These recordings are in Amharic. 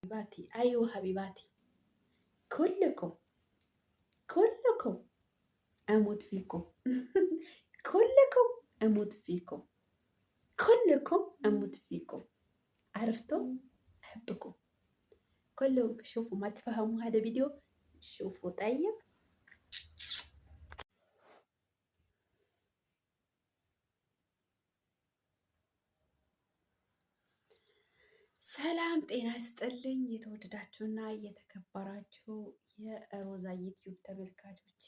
حبيباتي أيوة حبيباتي كلكم كلكم أموت فيكم كلكم أموت فيكم كلكم أموت فيكم عرفتوا؟ أحبكم كلهم. شوفوا ما تفهموا هذا فيديو شوفوا طيب. ሰላም ጤና ይስጥልኝ። የተወደዳችሁና የተከበራችሁ የሮዛ ዩቲዩብ ተመልካቾቼ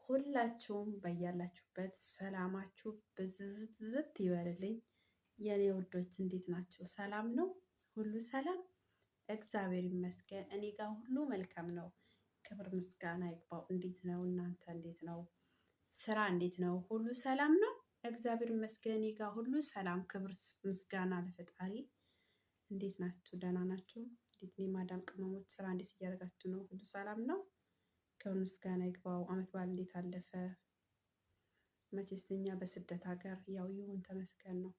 ሁላችሁም በያላችሁበት ሰላማችሁ ብዝዝት ይበልልኝ። የኔ ውዶች እንዴት ናችሁ? ሰላም ነው? ሁሉ ሰላም? እግዚአብሔር ይመስገን። እኔ ጋር ሁሉ መልካም ነው። ክብር ምስጋና ይግባው። እንዴት ነው? እናንተ እንዴት ነው? ስራ እንዴት ነው? ሁሉ ሰላም ነው? እግዚአብሔር ይመስገን። እኔ ጋር ሁሉ ሰላም፣ ክብር ምስጋና ለፈጣሪ። እንዴት ናችሁ? ደህና ናችሁ? እንዴት ነው የማዳም ቅመሞች? ስራ እንዴት እያደረጋችሁ ነው? ሁሉ ሰላም ነው? ክብር ምስጋና ይግባው። አመት በዓል እንዴት አለፈ? መቼስ እኛ በስደት ሀገር ያው ይሁን ተመስገን ነው።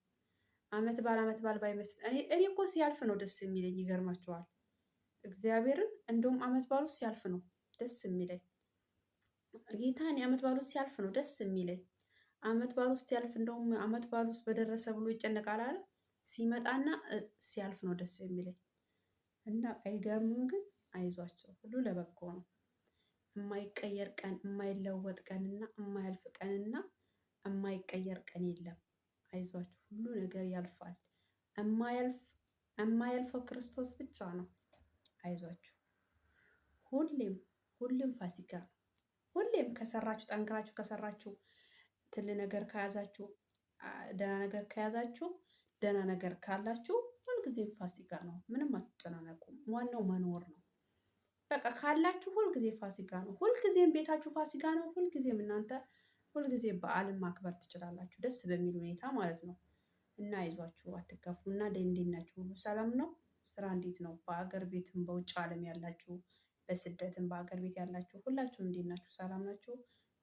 አመት በዓል ባይመስል እኔ እኮ ሲያልፍ ነው ደስ የሚለኝ። ይገርማችኋል። እግዚአብሔርን እንደውም አመት በዓሉ ሲያልፍ ነው ደስ የሚለኝ። ጌታን የአመት በዓሉ ሲያልፍ ነው ደስ የሚለኝ። አመት በዓሉ ሲያልፍ እንደውም አመት በዓሉ ውስጥ በደረሰ ብሎ ይጨነቃል አይደል? ሲመጣና ሲያልፍ ነው ደስ የሚለኝ። እና አይገርምም? ግን አይዟቸው፣ ሁሉ ለበጎ ነው። የማይቀየር ቀን፣ የማይለወጥ ቀንና የማያልፍ ቀንና የማይቀየር ቀን የለም። አይዟችሁ፣ ሁሉ ነገር ያልፋል። የማያልፈው ክርስቶስ ብቻ ነው። አይዟችሁ። ሁሌም ፋሲካ ነው። ሁሌም ከሰራችሁ፣ ጠንክራችሁ ከሰራችሁ፣ ትል ነገር ከያዛችሁ፣ ደህና ነገር ከያዛችሁ፣ ደህና ነገር ካላችሁ ሁልጊዜም ፋሲካ ነው። ምንም አትጨናነቁም። ዋናው መኖር ነው። በቃ ካላችሁ ሁልጊዜ ፋሲካ ነው። ሁልጊዜም ቤታችሁ ፋሲካ ነው። ሁልጊዜም እናንተ ሁልጊዜ በዓልን ማክበር ትችላላችሁ፣ ደስ በሚል ሁኔታ ማለት ነው። እና አይዟችሁ፣ አትከፉ። እና እንዴት ናችሁ? ሁሉ ሰላም ነው? ስራ እንዴት ነው? በአገር ቤትም በውጭ ዓለም ያላችሁ፣ በስደትም በአገር ቤት ያላችሁ ሁላችሁም እንዴት ናችሁ? ሰላም ናችሁ?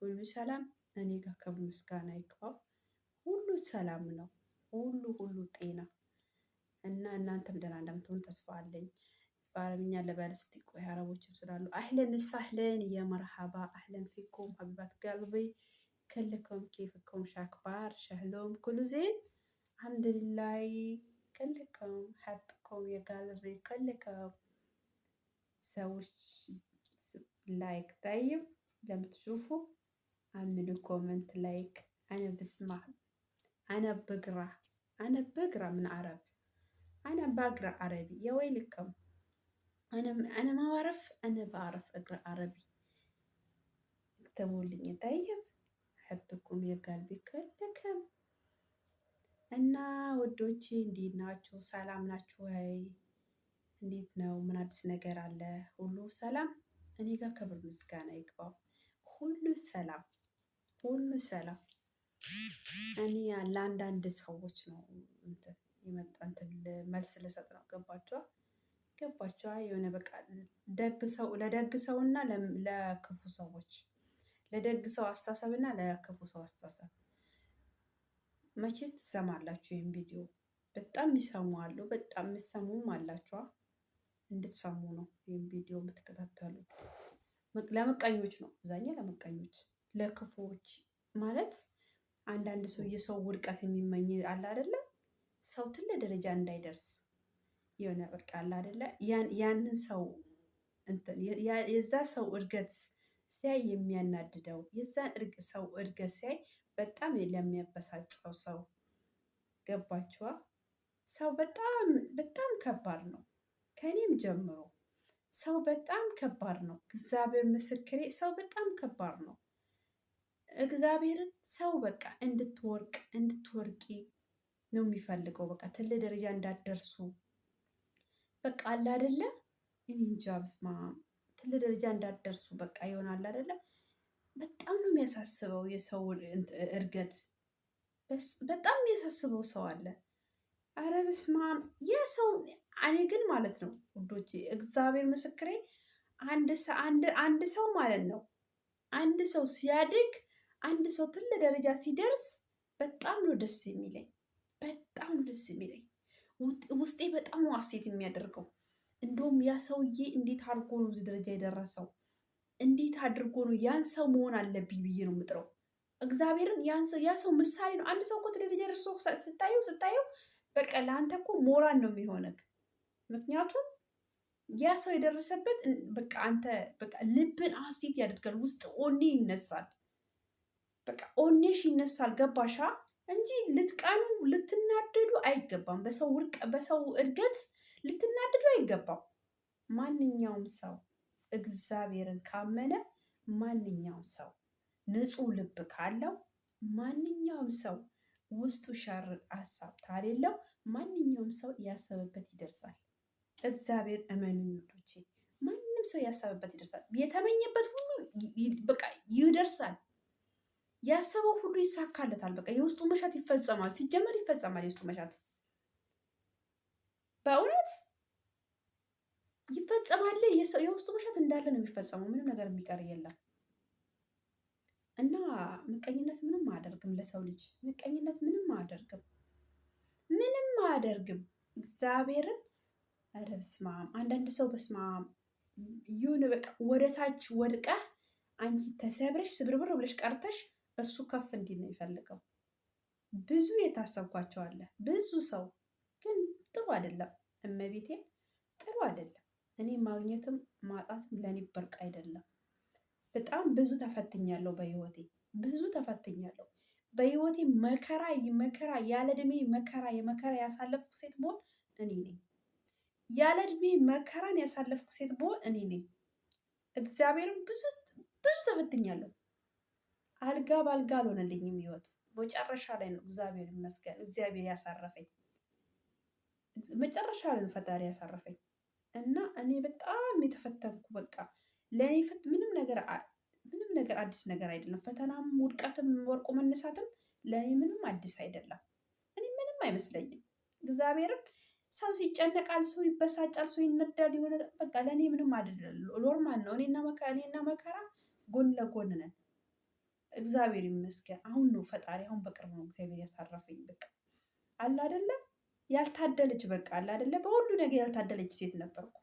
ሁሉ ሰላም? እኔ ጋር ክብር ምስጋና ይግባው። ሁሉ ሰላም ነው። ሁሉ ጤና እና እናንተም ደህና እንደምትሆን ተስፋ አለኝ። በአረብኛ ልበል እስቲ። ቆይ አረቦችም ስላሉ አህለን ሳህለን የመርሃባ አህለን ፊኩም ሀቢባት ቀልቢ كلكم كيفكم شاكبار شهلوم كل زين الحمد لله كلكم حبكم يا قلبي كلكم سووا لايك طيب لما تشوفوا اعملوا كومنت لايك. انا بسمع انا بقرا من عرب. انا بقرا عربي يا ويلكم. انا ما بعرف. انا بعرف اقرا عربي. اكتبوا لي طيب. حبكم يا قلبي كلكم እና ወዶቼ እንዴት ናችሁ? ሰላም ናችሁ ወይ? እንዴት ነው? ምን አዲስ ነገር አለ? ሁሉ ሰላም? እኔ ጋር ክብር ምስጋና ይግባው። ሁሉ ሰላም፣ ሁሉ ሰላም። እኔ ለአንዳንድ ሰዎች ነው እንትን መልስ ልሰጥ ነው። ገባችኋ? የሆነ በቃ ለደግ ሰውና ለክፉ ሰዎች፣ ለደግ ሰው አስተሳሰብ እና ለክፉ ሰው አስተሳሰብ መቼ ትሰማላችሁ? ይህን ቪዲዮ በጣም የሚሰሙ አሉ፣ በጣም የምትሰሙም አላችኋ። እንድትሰሙ ነው ይህን ቪዲዮ የምትከታተሉት። ለምቀኞች ነው አብዛኛው፣ ለምቀኞች፣ ለክፉዎች ማለት አንዳንድ ሰው የሰው ውድቀት የሚመኝ አለ አይደለ? ሰው ትልቅ ደረጃ እንዳይደርስ የሆነ በቃ አለ አይደለ? ያንን ሰው የዛ ሰው እድገት ሲያይ የሚያናድደው፣ የዛን ሰው እድገት ሲያይ በጣም ለሚያበሳጨው ሰው። ገባችኋ? ሰው በጣም ከባድ ነው። ከኔም ጀምሮ ሰው በጣም ከባድ ነው። እግዚአብሔር ምስክሬ፣ ሰው በጣም ከባድ ነው። እግዚአብሔርን ሰው በቃ እንድትወርቂ ነው የሚፈልገው። በቃ ትልቅ ደረጃ እንዳትደርሱ በቃ አለ አይደለ? እኔ እንጃ በስመ አብ። ትልቅ ደረጃ እንዳትደርሱ በቃ ይሆናል አይደለ? በጣም ነው የሚያሳስበው የሰው እድገት። በጣም የሚያሳስበው ሰው አለ። አረ በስመ አብ። የሰው እኔ ግን ማለት ነው ውዶቼ፣ እግዚአብሔር ምስክሬ፣ አንድ ሰው ማለት ነው፣ አንድ ሰው ሲያድግ፣ አንድ ሰው ትልቅ ደረጃ ሲደርስ በጣም ነው ደስ የሚለኝ። በጣም ነው ደስ የሚለኝ። ውስጤ በጣም ነው ሀሴት የሚያደርገው። እንደውም ያ ሰውዬ እንዴት አድርጎ ነው እዚህ ደረጃ የደረሰው? እንዴት አድርጎ ነው ያን ሰው መሆን አለብኝ ብዬ ነው የምጥረው። እግዚአብሔርን ያ ሰው ምሳሌ ነው። አንድ ሰው እኮ ደረጃ ደርሶ ስታየው በቃ ለአንተ እኮ ሞራል ነው የሚሆነክ። ምክንያቱም ያ ሰው የደረሰበት በቃ አንተ በቃ ልብን ሐሴት ያደርጋል፣ ውስጥ ኦኔ ይነሳል። በቃ ኦኔሽ ይነሳል። ገባሻ? እንጂ ልትቀኑ ልትናደዱ አይገባም። በሰው እድገት ልትናደዱ አይገባም። ማንኛውም ሰው እግዚአብሔርን ካመነ፣ ማንኛውም ሰው ንጹህ ልብ ካለው፣ ማንኛውም ሰው ውስጡ ሸር ሀሳብ ታሌለው፣ ማንኛውም ሰው ያሰበበት ይደርሳል። እግዚአብሔር እመኑኝ ውዶቼ፣ ማንም ሰው ያሰበበት ይደርሳል። የተመኘበት ሁሉ በቃ ይደርሳል። ያሰበው ሁሉ ይሳካለታል። በቃ የውስጡ መሻት ይፈጸማል። ሲጀመር ይፈጸማል የውስጡ መሻት በእውነት ይፈጸማል። የውስጡ መሻት እንዳለ ነው የሚፈጸመው። ምንም ነገር የሚቀር የለም። እና ምቀኝነት ምንም አያደርግም ለሰው ልጅ። ምቀኝነት ምንም አያደርግም፣ ምንም አያደርግም። እግዚአብሔርን ኧረ በስመ አብ። አንዳንድ ሰው በስመ አብ ይሁን በቃ ወደ ታች ወድቀህ አንቺ ተሰብረሽ ስብርብር ብለሽ ቀርተሽ እሱ ከፍ እንዲል ነው የሚፈልገው። ብዙ የታሰብኳቸው አለ። ብዙ ሰው ግን ጥሩ አይደለም። እመቤቴ ጥሩ አይደለም። እኔ ማግኘትም ማጣትም ለእኔ በርቅ አይደለም። በጣም ብዙ ተፈትኛለሁ በህይወቴ፣ ብዙ ተፈትኛለሁ በህይወቴ። መከራ ያለ እድሜ የመከራ ያሳለፍኩ ሴት ብሆን እኔ ነኝ። ያለ እድሜ መከራን ያሳለፍኩ ሴት ብሆን እኔ ነኝ። እግዚአብሔርም ብዙ ተፈትኛለሁ። አልጋ ባልጋ አልሆነልኝም ህይወት። መጨረሻ ላይ ነው እግዚአብሔር ይመስገን እግዚአብሔር ያሳረፈኝ። መጨረሻ ላይ ነው ፈጣሪ ያሳረፈኝ። እና እኔ በጣም የተፈተንኩ በቃ ለእኔ ምንም ነገር አዲስ ነገር አይደለም። ፈተናም ውድቀትም ወርቆ መነሳትም ለእኔ ምንም አዲስ አይደለም። እኔ ምንም አይመስለኝም። እግዚአብሔርም ሰው ሲጨነቃል፣ ሰው ይበሳጫል፣ ሰው ይነዳል። የሆነ በቃ ለእኔ ምንም አይደለም። ኖርማል ነው። እኔና መከራ ጎን ለጎን ነን። እግዚአብሔር ይመስገን። አሁን ነው ፈጣሪ አሁን በቅርብ ነው እግዚአብሔር ያሳረፈኝ። በቃ አለ አይደለም ያልታደለች በቃ አለ አይደለም በሁሉ ነገር ያልታደለች ሴት ነበርኩ።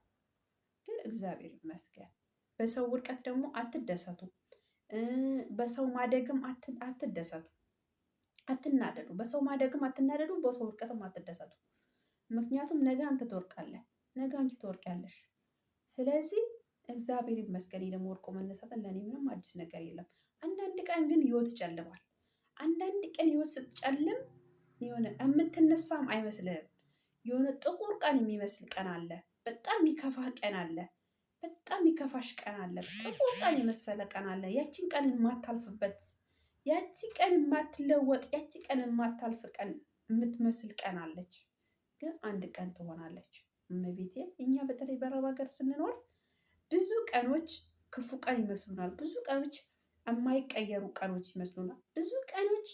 ግን እግዚአብሔር ይመስገን። በሰው ውድቀት ደግሞ አትደሰቱ። በሰው ማደግም አትደሰቱ፣ አትናደዱ። በሰው ማደግም አትናደዱ፣ በሰው ውድቀትም አትደሰቱ። ምክንያቱም ነገ አንተ ትወርቃለህ፣ ነገ አንቺ ትወርቂያለሽ። ስለዚህ እግዚአብሔር ይመስገን። ደግሞ ወርቆ መነሳትን ለእኔ ምንም አዲስ ነገር የለም። አንዳንድ ቀን ግን ህይወት ይጨልማል። አንዳንድ ቀን ህይወት ስትጨልም የሆነ የምትነሳም አይመስልህም። የሆነ ጥቁር ቀን የሚመስል ቀን አለ። በጣም የሚከፋ ቀን አለ። በጣም የሚከፋሽ ቀን አለ። ጥቁር ቀን የመሰለ ቀን አለ። ያቺን ቀን የማታልፍበት፣ ያቺ ቀን የማትለወጥ፣ ያቺ ቀን የማታልፍ ቀን የምትመስል ቀን አለች። ግን አንድ ቀን ትሆናለች። እመቤቴ እኛ በተለይ በአረብ ሀገር ስንኖር ብዙ ቀኖች ክፉ ቀን ይመስሉናል። ብዙ ቀኖች የማይቀየሩ ቀኖች ይመስሉናል። ብዙ ቀኖች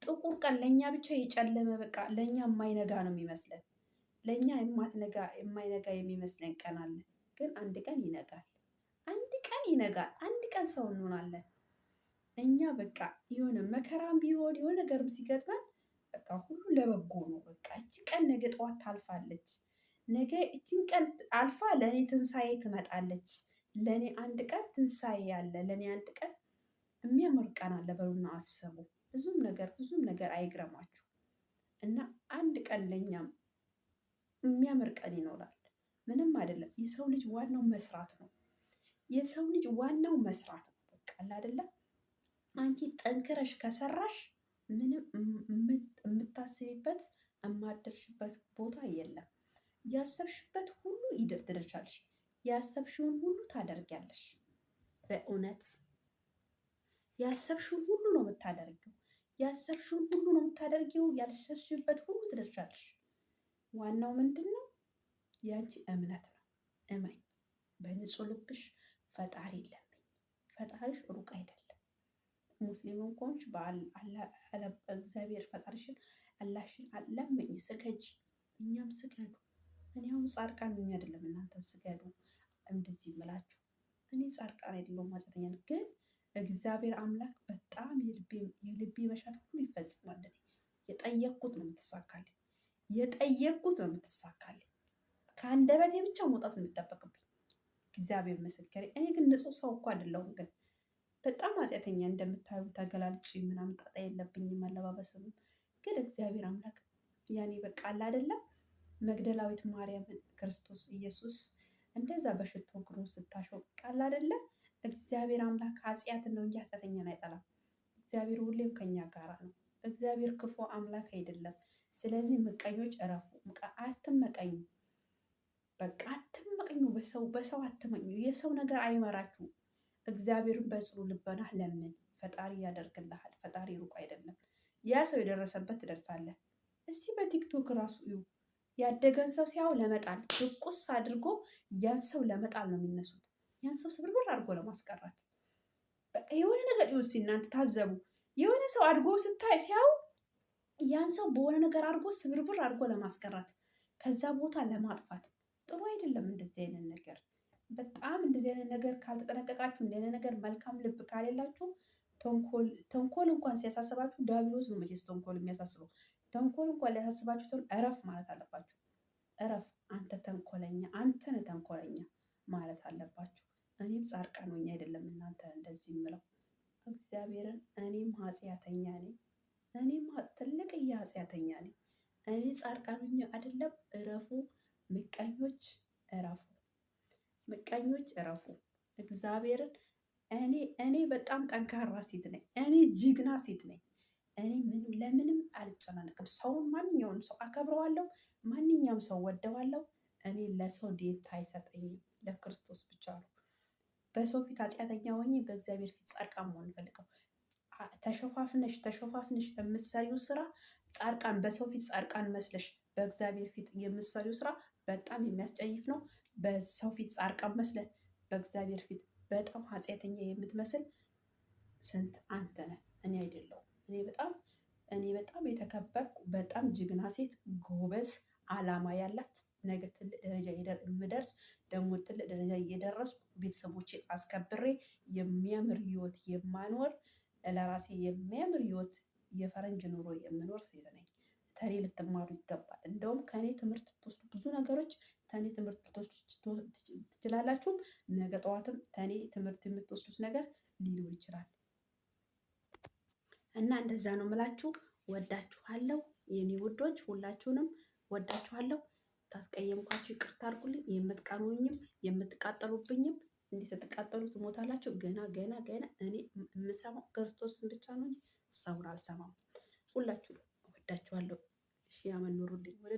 ጥቁር ቀን ለእኛ ብቻ የጨለመ በቃ ለእኛ የማይነጋ ነው የሚመስለን። ለእኛ የማይነጋ የሚመስለን ቀን አለ። ግን አንድ ቀን ይነጋል። አንድ ቀን ይነጋል። አንድ ቀን ሰው እንሆናለን። እኛ በቃ የሆነ መከራም ቢሆን የሆነ ነገርም ሲገጥመን በቃ ሁሉ ለበጎ ነው። በቃ እቺ ቀን ነገ ጠዋት ታልፋለች። ነገ እቺን ቀን አልፋ ለእኔ ትንሣኤ ትመጣለች። ለእኔ አንድ ቀን ትንሣኤ ያለ፣ ለእኔ አንድ ቀን የሚያምር ቀን አለ በሉና አስቡ። ብዙም ነገር አይግረማችሁ እና አንድ ቀን ለእኛም የሚያምር ቀን ይኖራል። ምንም አይደለም። የሰው ልጅ ዋናው መስራት ነው። የሰው ልጅ ዋናው መስራት ነው። በቃ አይደለም አንቺ ጠንክረሽ ከሰራሽ ምንም የምታስቢበት የማትደርሽበት ቦታ የለም። ያሰብሽበት ሁሉ ትደርሻለሽ። ያሰብሽውን ሁሉ ታደርጊያለሽ። በእውነት ያሰብሽውን ሁሉ ነው የምታደርጊው። ያሰብሽውን ሁሉ ነው የምታደርጊው። ያልሰብሽበት ሁሉ ትደርሻለሽ። ዋናው ምንድን ነው? ያንቺ እምነት ነው። እመኝ። በንጹህ ልብሽ ፈጣሪ ለምኝ። ፈጣሪሽ ሩቅ አይደለም። ሙስሊም ከሆንሽ እግዚአብሔር ፈጣሪሽን አላሽን ለምኝ፣ ስገጂ። እኛም ስገዱ። እኔ አሁን ጻድቃን ነኝ አይደለም፣ እናንተ ስገዱ እንደዚህ የምላችሁ እኔ ጻድቃን አይደለሁም፣ ኃጢአተኛ ነኝ። ግን እግዚአብሔር አምላክ በጣም የልቤ መሻት ሁሉ ይፈጽማል። የጠየቅኩት ነው የምትሳካልኝ። የጠየቅኩት ነው የምትሳካልኝ። ከአንደበቴ ብቻ መውጣት ነው የሚጠበቅብኝ። እግዚአብሔር ምስክሬ። እኔ ግን ንጹሕ ሰው እኮ አይደለሁም፣ ግን በጣም ኃጢአተኛ እንደምታዩ ተገላልጭ ምናምን ጣጣ የለብኝም አለባበስም። ግን እግዚአብሔር አምላክ ያኔ በቃ አለ አይደለም መግደላዊት ማርያምን ክርስቶስ ኢየሱስ እንደዛ በሽቶ እግሩን ስታሸው ቃል አይደለም። እግዚአብሔር አምላክ ኃጢአትን ነው እንጂ ኃጢአተኛን አይጠላም። እግዚአብሔር ሁሌም ከኛ ጋር ነው። እግዚአብሔር ክፉ አምላክ አይደለም። ስለዚህ ምቀኞች እረፉ። አትመቀኙ፣ በቃ አትመቀኙ። በሰው አትመኙ። የሰው ነገር አይመራችሁ። እግዚአብሔርን በጽኑ ልቦና ለምን፣ ፈጣሪ ያደርግልሃል። ፈጣሪ ሩቅ አይደለም። ያ ሰው የደረሰበት ትደርሳለህ። እስኪ በቲክቶክ ራሱ እዩ። ያደገን ሰው ሲያው ለመጣል ድቁስ አድርጎ ያን ሰው ለመጣል ነው የሚነሱት። ያን ሰው ስብርብር አድርጎ ለማስቀራት በቃ የሆነ ነገር ይውስ እናንተ ታዘቡ። የሆነ ሰው አድጎ ስታይ ሲያው ያን ሰው በሆነ ነገር አድርጎ ስብርብር አድርጎ ለማስቀራት ከዛ ቦታ ለማጥፋት ጥሩ አይደለም። እንደዚህ አይነት ነገር በጣም እንደዚህ አይነት ነገር ካልተጠነቀቃችሁ፣ እንደዚህ አይነት ነገር መልካም ልብ ካሌላችሁ ተንኮል እንኳን ሲያሳስባችሁ ዲያብሎስ ነው መቼስ ተንኮል የሚያሳስበው። ተንኮል እንኳን ሊያሳስባችሁ እረፍ ማለት አለባችሁ። እረፍ አንተ ተንኮለኛ፣ አንተን ተንኮለኛ ማለት አለባችሁ። እኔም ጻድቃን ሆኜ አይደለም እናንተ እንደዚህ የምለው እግዚአብሔርን። እኔም ኃጢአተኛ ነኝ። እኔም ትልቅዬ ኃጢአተኛ ነኝ። እኔ ጻድቃን ሆኜ አይደለም። እረፉ ምቀኞች፣ እረፉ ምቀኞች፣ እረፉ እግዚአብሔርን። እኔ በጣም ጠንካራ ሴት ነኝ። እኔ ጀግና ሴት ነኝ። እኔ ለምንም አልጨናነቅም። ሰውን ማንኛውንም ሰው አከብረዋለሁ። ማንኛውም ሰው ወደዋለሁ። እኔ ለሰው ዴታ አይሰጠኝም። ለክርስቶስ ብቻ ነው። በሰው ፊት ኃጢአተኛ ሆኜ በእግዚአብሔር ፊት ጻድቃን መሆን ፈልገው። ተሸፋፍነሽ የምትሰሪው ስራ ጻድቃን፣ በሰው ፊት ጻድቃን መስለሽ በእግዚአብሔር ፊት የምትሰሪው ስራ በጣም የሚያስጨይፍ ነው። በሰው ፊት ጻድቃን መስለ በእግዚአብሔር ፊት በጣም ኃጢአተኛ የምትመስል ስንት አንተ ነህ፣ እኔ አይደለሁም። እኔ በጣም የተከበርኩ በጣም ጀግና ሴት፣ ጎበዝ፣ አላማ ያላት ነገ ትልቅ ደረጃ የምደርስ ደግሞ ትልቅ ደረጃ እየደረስኩ ቤተሰቦቼን አስከብሬ የሚያምር ህይወት የማኖር ለራሴ የሚያምር ህይወት የፈረንጅ ኑሮ የምኖር ሴት ነኝ። ከኔ ልትማሩ ይገባል። እንደውም ከኔ ትምህርት ትወስዱ ብዙ ነገሮች ከኔ ትምህርት ትችላላችሁ። ነገ ጠዋትም ከኔ ትምህርት የምትወስዱት ነገር ሊኖር ይችላል እና እንደዛ ነው የምላችሁ። ወዳችኋለሁ የኔ ውዶች፣ ሁላችሁንም ወዳችኋለሁ። ታስቀየምኳችሁ ይቅርታ አድርጉልኝ። የምትቀኑኝም የምትቃጠሉብኝም እንዲህ ስትቃጠሉ ትሞታላችሁ። ገና እኔ የምሰማው ክርስቶስን ብቻ ነው እንጂ ሰውን አልሰማም። ሁላችሁ ወዳችኋለሁ። እሺ ያመኑሩልኝ ወደ